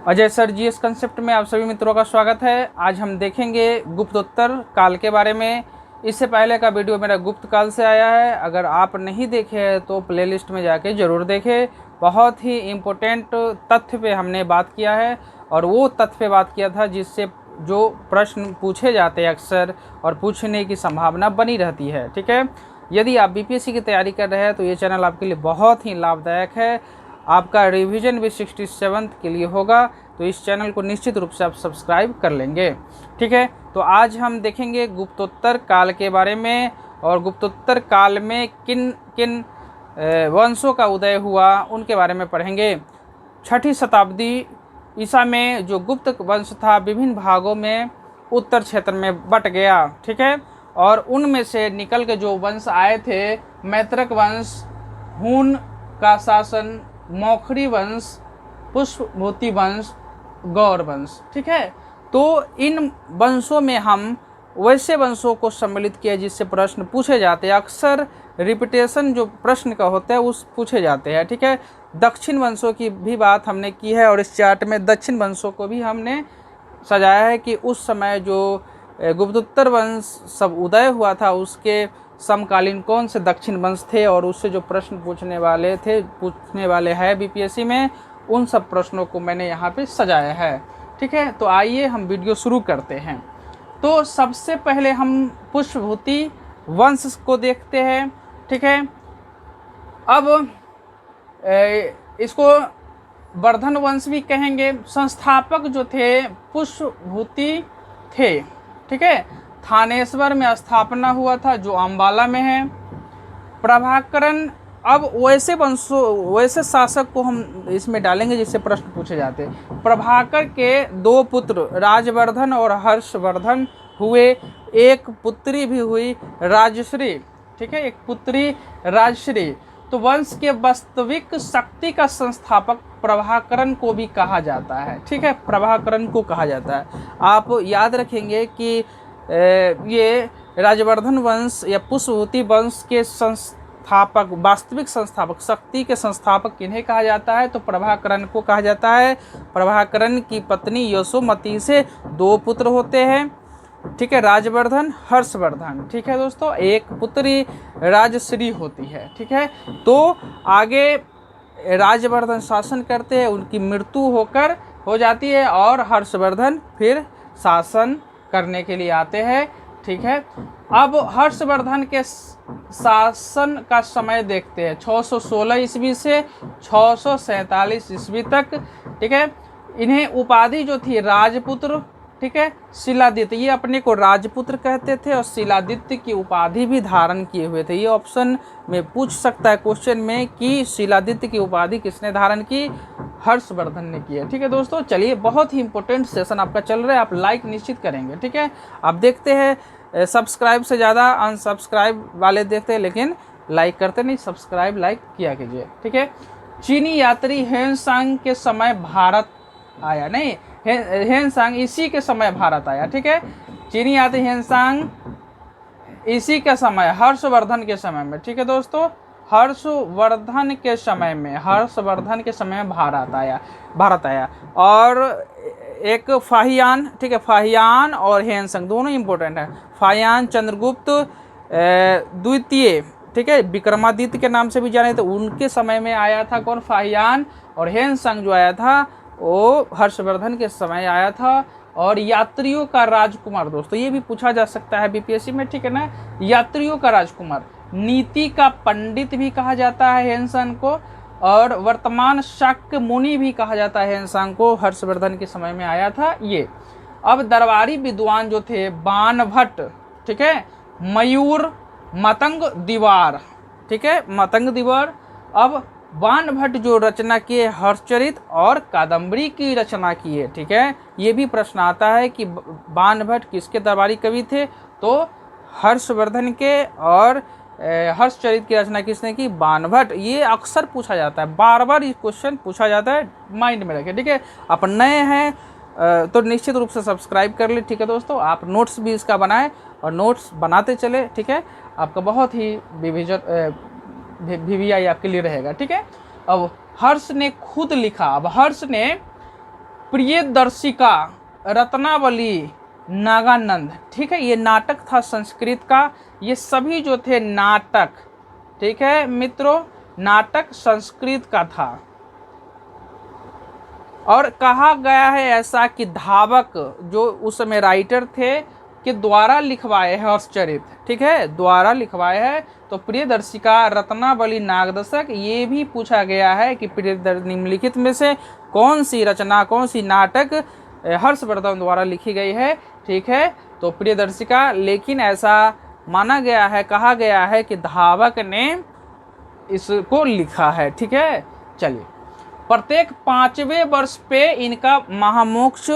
Ajay sir GS concept में आप सभी मित्रों का स्वागत है। आज हम देखेंगे गुप्तोत्तर काल के बारे में। इससे पहले का वीडियो मेरा गुप्त काल से आया है, अगर आप नहीं देखे हैं तो प्लेलिस्ट में जाके ज़रूर देखें। बहुत ही इम्पोर्टेंट तथ्य पे हमने बात किया है और वो तथ्य पे बात किया था जिससे जो प्रश्न पूछे जाते हैं अक्सर और पूछने की संभावना बनी रहती है। ठीक है, यदि आप बीपीएससी की तैयारी कर रहे हैं तो ये चैनल आपके लिए बहुत ही लाभदायक है। आपका रिवीजन भी 67th के लिए होगा, तो इस चैनल को निश्चित रूप से आप सब्सक्राइब कर लेंगे। ठीक है, तो आज हम देखेंगे गुप्तोत्तर काल के बारे में और गुप्तोत्तर काल में किन किन वंशों का उदय हुआ उनके बारे में पढ़ेंगे। 6ठी शताब्दी ईसा में जो गुप्त वंश था विभिन्न भागों में उत्तर क्षेत्र में बट गया। ठीक है, और उनमें से निकल के जो वंश आए थे, मैत्रक वंश, हून का शासन, मौखरी वंश, पुष्पभूति वंश, गौर वंश। ठीक है, तो इन वंशों में हम वैसे वंशों को सम्मिलित किया जिससे प्रश्न पूछे जाते हैं। अक्सर रिपीटेशन जो प्रश्न का होता है उस पूछे जाते हैं। ठीक है, दक्षिण वंशों की भी बात हमने की है और इस चार्ट में दक्षिण वंशों को भी हमने सजाया है कि उस समय जो गुप्तोत्तर वंश सब उदय हुआ था उसके समकालीन कौन से दक्षिण वंश थे और उससे जो प्रश्न पूछने वाले हैं बीपीएससी में, उन सब प्रश्नों को मैंने यहाँ पे सजाया है। ठीक है, तो आइए हम वीडियो शुरू करते हैं। तो सबसे पहले हम पुष्पभूति वंश को देखते हैं। ठीक है, अब इसको वर्धन वंश भी कहेंगे। संस्थापक जो थे पुष्पभूति थे। ठीक है, थानेश्वर में स्थापना हुआ था जो अम्बाला में है। प्रभाकरण, अब वैसे शासक को हम इसमें डालेंगे जिससे प्रश्न पूछे जाते हैं। प्रभाकर के 2 पुत्र राजवर्धन और हर्षवर्धन हुए, एक पुत्री भी हुई राजश्री। ठीक है, एक पुत्री राजश्री। तो वंश के वास्तविक शक्ति का संस्थापक प्रभाकरण को भी कहा जाता है। ठीक है, प्रभाकरण को कहा जाता है। आप याद रखेंगे कि ये राजवर्धन वंश या पुष्पभूति वंश के संस्थापक, वास्तविक संस्थापक, शक्ति के संस्थापक किन्हें कहा जाता है तो प्रभाकरण को कहा जाता है। प्रभाकरण की पत्नी यशोमती से 2 पुत्र होते हैं। ठीक है, राजवर्धन, हर्षवर्धन। ठीक है दोस्तों, एक पुत्री राजश्री होती है। ठीक है, तो आगे राजवर्धन शासन करते हैं, उनकी मृत्यु हो जाती है और हर्षवर्धन फिर शासन करने के लिए आते हैं। ठीक है, अब हर्षवर्धन के शासन का समय देखते हैं 616 ईस्वी से 647 ईस्वी तक। ठीक है, इन्हें उपाधि जो थी राजपुत्र, ठीक है, शिलादित्य, ये अपने को राजपुत्र कहते थे और शिलादित्य की उपाधि भी धारण किए हुए थे। ये ऑप्शन में पूछ सकता है क्वेश्चन में कि शिलादित्य की उपाधि किसने धारण की, हर्षवर्धन ने की है। ठीक है दोस्तों, चलिए, बहुत ही इंपॉर्टेंट सेशन आपका चल रहा है, आप लाइक निश्चित करेंगे। ठीक है, आप देखते हैं सब्सक्राइब से ज़्यादा अनसब्सक्राइब वाले देखते हैं लेकिन लाइक करते नहीं, सब्सक्राइब लाइक किया कीजिए। ठीक है, चीनी यात्री हेनसांग के समय भारत आया, नहीं, हेनसांग इसी के समय भारत आया। ठीक है, चीनी यात्री हेनसांग इसी के समय, हर्षवर्धन के समय में। ठीक है दोस्तों, हर्षवर्धन के समय में भारत आया और एक फाहियान। ठीक है, फाहियान और हेनसांग दोनों इंपॉर्टेंट है। फाहियान चंद्रगुप्त द्वितीय, ठीक है, विक्रमादित्य के नाम से भी जाने, तो उनके समय में आया था कौन, फाहियान। और हेनसांग जो आया था वो हर्षवर्धन के समय आया था। और यात्रियों का राजकुमार, दोस्तों ये भी पूछा जा सकता है बीपीएससी में। ठीक है ना, यात्रियों का राजकुमार, नीति का पंडित भी कहा जाता है हेनसांग को, और वर्तमान शाक्य मुनि भी कहा जाता है हेनसांग को। हर्षवर्धन के समय में आया था ये। अब दरबारी विद्वान जो थे बाणभट्ट, ठीक है, मयूर, मतंग दीवार। ठीक है, मतंग दीवार। अब बाणभट्ट जो रचना किए हर्षचरित और कादम्बरी की रचना की है। ठीक है, ये भी प्रश्न आता है कि बाणभट्ट किसके दरबारी कवि थे, तो हर्षवर्धन के, और हर्षचरित की रचना किसने की, बाणभट्ट। ये अक्सर पूछा जाता है, बार बार ये क्वेश्चन पूछा जाता है, माइंड में रखें। ठीक है, आप नए हैं तो निश्चित रूप से सब्सक्राइब कर ले। ठीक है दोस्तों, आप नोट्स भी इसका बनाएं और नोट्स बनाते चले। ठीक है, आपका बहुत ही VVI आपके लिए रहेगा। ठीक है, अब हर्ष ने खुद लिखा, अब हर्ष ने प्रियदर्शिका, रत्नावली, नागानंद, ठीक है, ये नाटक था संस्कृत का। ये सभी जो थे नाटक, ठीक है मित्रों, नाटक संस्कृत का था। और कहा गया है ऐसा कि धावक जो उस समय राइटर थे के द्वारा लिखवाए हैं हर्षचरित, ठीक है, द्वारा लिखवाए हैं। तो प्रियदर्शिका, रत्नावली, नागदशक, ये भी पूछा गया है कि निम्नलिखित में से कौन सी रचना, कौन सी नाटक हर्षवर्धन द्वारा लिखी गई है, ठीक है, तो प्रियदर्शिका। लेकिन ऐसा माना गया है, कहा गया है कि धावक ने इसको लिखा है, ठीक है। चलिए, प्रत्येक 5वें वर्ष पे इनका महामोक्ष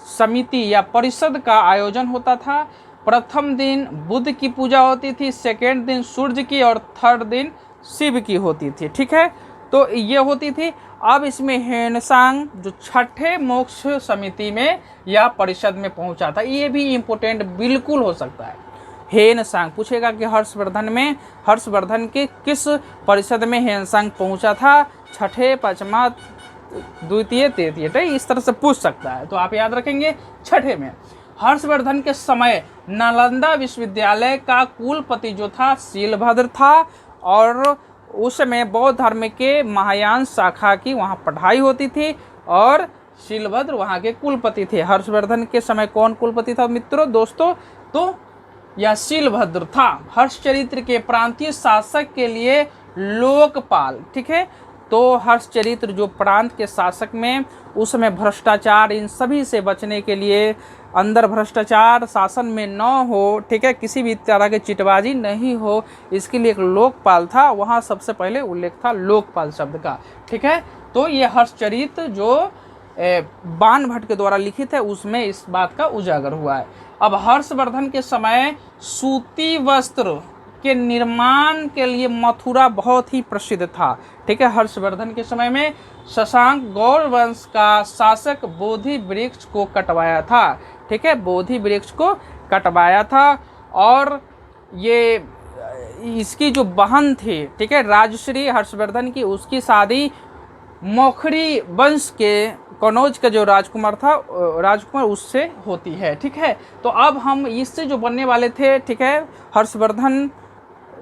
समिति या परिषद का आयोजन होता था। प्रथम दिन बुध की पूजा होती थी, सेकेंड दिन सूर्य की, और थर्ड दिन शिव की होती थी, ठीक है, तो ये होती थी। अब इसमें हेनसांग जो छठे मोक्ष समिति में या परिषद में पहुंचा था, ये भी इम्पोर्टेंट बिल्कुल हो सकता है। हेनसांग पूछेगा कि हर्षवर्धन के किस परिषद में हेनसांग पहुंचा था, छठे, पांचवा, द्वितीय, तृतीय, तो इस तरह से पूछ सकता है। तो आप याद रखेंगे छठे में। हर्षवर्धन के समय नालंदा विश्वविद्यालय का कुलपति जो था शीलभद्र था, और उस समय बौद्ध धर्म के महायान शाखा की वहाँ पढ़ाई होती थी, और शीलभद्र वहाँ के कुलपति थे। हर्षवर्धन के समय कौन कुलपति था मित्रों, दोस्तों, तो यह शीलभद्र था। हर्षचरित्र के प्रांतीय शासक के लिए लोकपाल, ठीक है, तो हर्षचरित्र जो प्रांत के शासक में उस समय भ्रष्टाचार, इन सभी से बचने के लिए, अंदर भ्रष्टाचार शासन में न हो, ठीक है, किसी भी तरह की चिटबाजी नहीं हो, इसके लिए एक लोकपाल था। वहाँ सबसे पहले उल्लेख था लोकपाल शब्द का, ठीक है। तो ये हर्षचरित्र जो बाणभट्ट के द्वारा लिखित है उसमें इस बात का उजागर हुआ है। अब हर्षवर्धन के समय सूती वस्त्र के निर्माण के लिए मथुरा बहुत ही प्रसिद्ध था, ठीक है। हर्षवर्धन के समय में शशांक गौड़ वंश का शासक बोधि वृक्ष को कटवाया था, ठीक है, बोधि वृक्ष को कटवाया था। और ये इसकी जो बहन थी, ठीक है, राजश्री हर्षवर्धन की, उसकी शादी मौखरी वंश के कनौज का जो राजकुमार था, राजकुमार, उससे होती है, ठीक है। तो अब हम इससे जो बनने वाले थे, ठीक है, हर्षवर्धन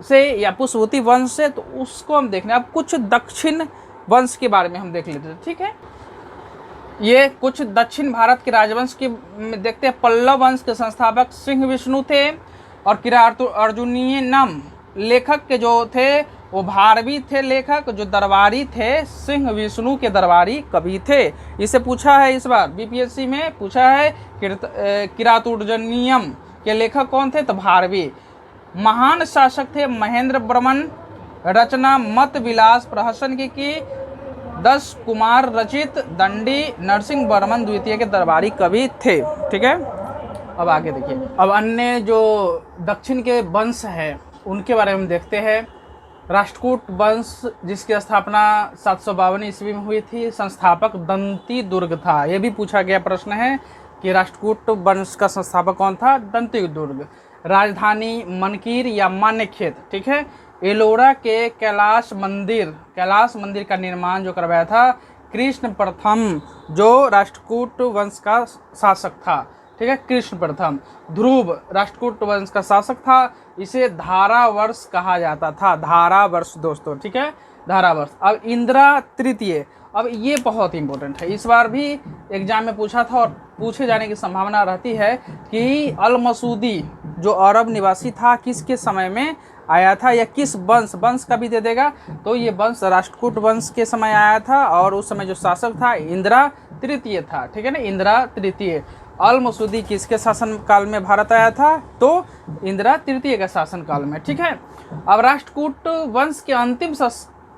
से या पुष्पवती वंश से, तो उसको हम देखने। अब कुछ दक्षिण वंश के बारे में हम देख लेते हैं, ठीक है। ये कुछ दक्षिण भारत के राजवंश के देखते हैं। पल्लव वंश के संस्थापक सिंह विष्णु थे, और किरातार्जुनीयम लेखक के जो थे वो भारवी थे लेखक। जो दरबारी थे, सिंह विष्णु के दरबारी कवि थे। इसे पूछा है इस बार बीपीएससी में, पूछा है किरातार्जुनीयम के लेखक कौन थे, तो भारवी। महान शासक थे महेंद्र वर्मन, रचना मत विलास प्रहसन की 10 कुमार रचित दंडी नरसिंह वर्मन द्वितीय के दरबारी कवि थे, ठीक है। अब आगे देखिए, अब अन्य जो दक्षिण के वंश हैं उनके बारे में देखते हैं। राष्ट्रकूट वंश जिसकी स्थापना 752 ईस्वी में हुई थी, संस्थापक दंती दुर्ग था। ये भी पूछा गया प्रश्न है कि राष्ट्रकूट वंश का संस्थापक कौन था, दंती दुर्ग। राजधानी मनकीर या मान्यखेत, ठीक है। एलोरा के कैलाश मंदिर का निर्माण जो करवाया था कृष्ण प्रथम, जो राष्ट्रकूट वंश का शासक था, ठीक है, कृष्ण प्रथम। ध्रुव राष्ट्रकूट वंश का शासक था। इसे धारावर्ष कहा जाता था, धारावर्ष दोस्तों, ठीक है, धारावर्ष। अब इंदिरा तृतीय, अब ये बहुत इंपॉर्टेंट है, इस बार भी एग्जाम में पूछा था और पूछे जाने की संभावना रहती है कि अल मसूदी जो अरब निवासी था किसके समय में आया था, या किस वंश का भी दे देगा। तो ये वंश राष्ट्रकूट वंश के समय आया था, और उस समय जो शासक था इंदिरा तृतीय था, ठीक है ना, इंदिरा तृतीय। अल मसूदी किसके शासन काल में भारत आया था, तो इंदिरा तृतीय के शासन काल में, ठीक है। अब राष्ट्रकूट वंश के अंतिम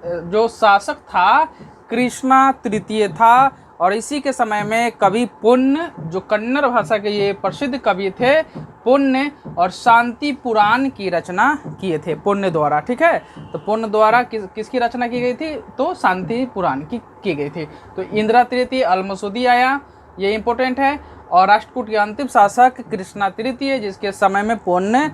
जो शासक था कृष्णा तृतीय था, और इसी के समय में कवि पुण्य, जो कन्नड़ भाषा के ये प्रसिद्ध कवि थे, पुण्य और शांति पुराण की रचना किए थे पुण्य द्वारा, ठीक है। तो पुण्य द्वारा किसकी रचना की गई थी, तो शांति पुराण की गई थी। तो इंदिरा तृतीय, अल मसूदी आया, ये इंपॉर्टेंट है। और राष्ट्रकूट के अंतिम शासक कृष्णा तृतीय, जिसके समय में पुण्य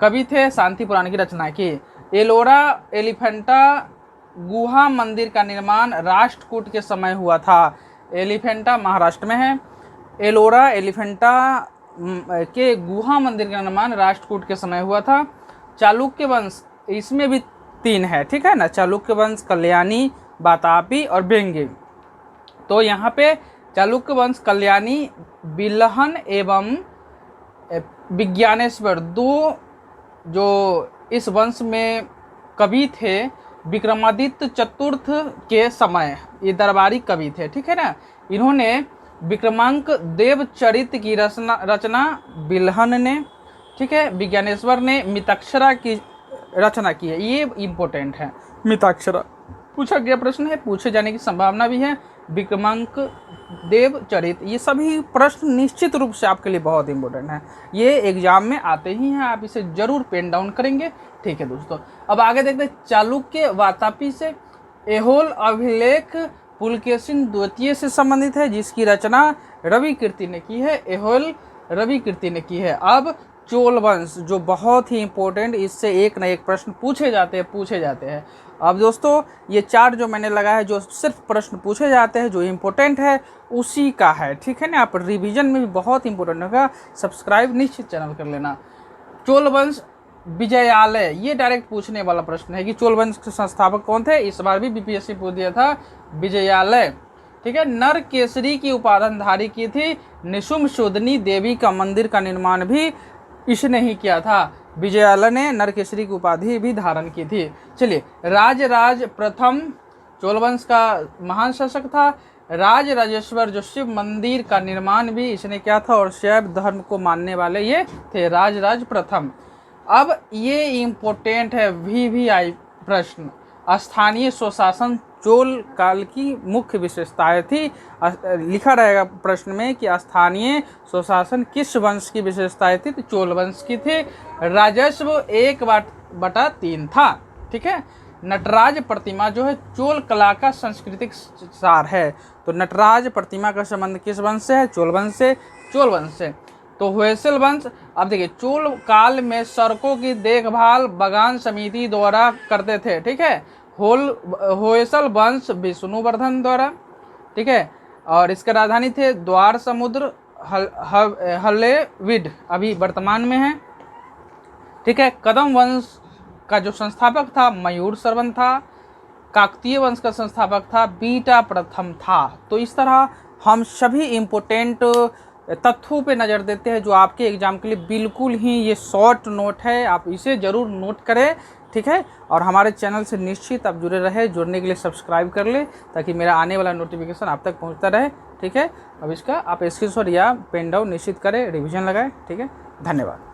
कवि थे, शांति पुराण की रचना की। एलोरा एलिफेंटा गुहा मंदिर का निर्माण राष्ट्रकूट के समय हुआ था। एलिफेंटा महाराष्ट्र में है। एलोरा एलिफेंटा के गुहा मंदिर का निर्माण राष्ट्रकूट के समय हुआ था। चालुक्य वंश, इसमें भी 3 है, ठीक है ना, चालुक्य वंश, कल्याणी, वातापी और बेंगे। तो यहाँ पे चालुक्य वंश, कल्याणी, बिलहन एवं विज्ञानेश्वर 2 जो इस वंश में कवि थे विक्रमादित्य चतुर्थ के समय, ये दरबारी कवि थे, ठीक है ना। इन्होंने विक्रमांक देवचरित की रचना बिलहन ने, ठीक है, विज्ञानेश्वर ने मिताक्षरा की रचना की है। ये इम्पोर्टेंट है, मिताक्षरा पूछा गया प्रश्न है, पूछे जाने की संभावना भी है। विक्रमांक देवचरित, ये सभी प्रश्न निश्चित रूप से आपके लिए बहुत इंपॉर्टेंट हैं, ये एग्जाम में आते ही हैं, आप इसे जरूर पेन डाउन करेंगे, ठीक है दोस्तों। अब आगे देखते हैं चालुक्य वातापी से। एहोल अभिलेख पुलकेशिन द्वितीय से संबंधित है, जिसकी रचना रवि कीर्ति ने की है। एहोल रवि कीर्ति ने की है। अब चोल वंश, जो बहुत ही इंपॉर्टेंट, इससे एक न एक प्रश्न पूछे जाते हैं। अब दोस्तों ये 4 जो मैंने लगाया है, जो सिर्फ प्रश्न पूछे जाते हैं, जो इम्पोर्टेंट है उसी का है, ठीक है ना। आप रिवीजन में भी बहुत इंपॉर्टेंट होगा, सब्सक्राइब निश्चित चैनल कर लेना। चोल वंश विजयालय, ये डायरेक्ट पूछने वाला प्रश्न है कि चोल वंश के संस्थापक कौन थे। इस बार भी बीपीएससी पूछ दिया था, विजयालय, ठीक है। नर केसरी की उपाधिधारी की थी। निशुम्भ शोधनी देवी का मंदिर का निर्माण भी इसने ही किया था। विजयालय ने नरकेसरी की उपाधि भी धारण की थी। चलिए, राजराज प्रथम चोल वंश का महान शासक था। राजराजेश्वर जो शिव मंदिर का निर्माण भी इसने किया था, और शैव धर्म को मानने वाले ये थे, राजराज प्रथम। अब ये इम्पोर्टेंट है, VVI प्रश्न। स्थानीय स्वशासन चोल काल की मुख्य विशेषताएं थी। लिखा रहेगा प्रश्न में कि स्थानीय स्वशासन किस वंश की विशेषताएं थी, तो चोल वंश की थी। राजस्व 1/3 था, ठीक है। नटराज प्रतिमा जो है चोल कला का सांस्कृतिक सार है, तो नटराज प्रतिमा का संबंध किस वंश से है, चोल वंश से, चोल वंश से। तो होयसल वंश, अब देखिए चोल काल में सड़कों की देखभाल बागान समिति द्वारा करते थे, ठीक है। होयसल वंश विष्णुवर्धन द्वारा, ठीक है। और इसका राजधानी थे द्वार समुद्र, हल्लेविड अभी वर्तमान में है, ठीक है। कदम वंश का जो संस्थापक था मयूर श्रवण था। काकतीय वंश का संस्थापक था बीटा प्रथम था। तो इस तरह हम सभी इम्पोर्टेंट तथ्यों पे नज़र देते हैं, जो आपके एग्जाम के लिए बिल्कुल ही ये शॉर्ट नोट है, आप इसे ज़रूर नोट करें, ठीक है। और हमारे चैनल से निश्चित आप जुड़े रहे, जुड़ने के लिए सब्सक्राइब कर ले, ताकि मेरा आने वाला नोटिफिकेशन आप तक पहुंचता रहे, ठीक है। अब इसका आप स्क्रीनशॉट या पेन डाउन निश्चित करें, रिवीजन लगाएं, ठीक है। धन्यवाद।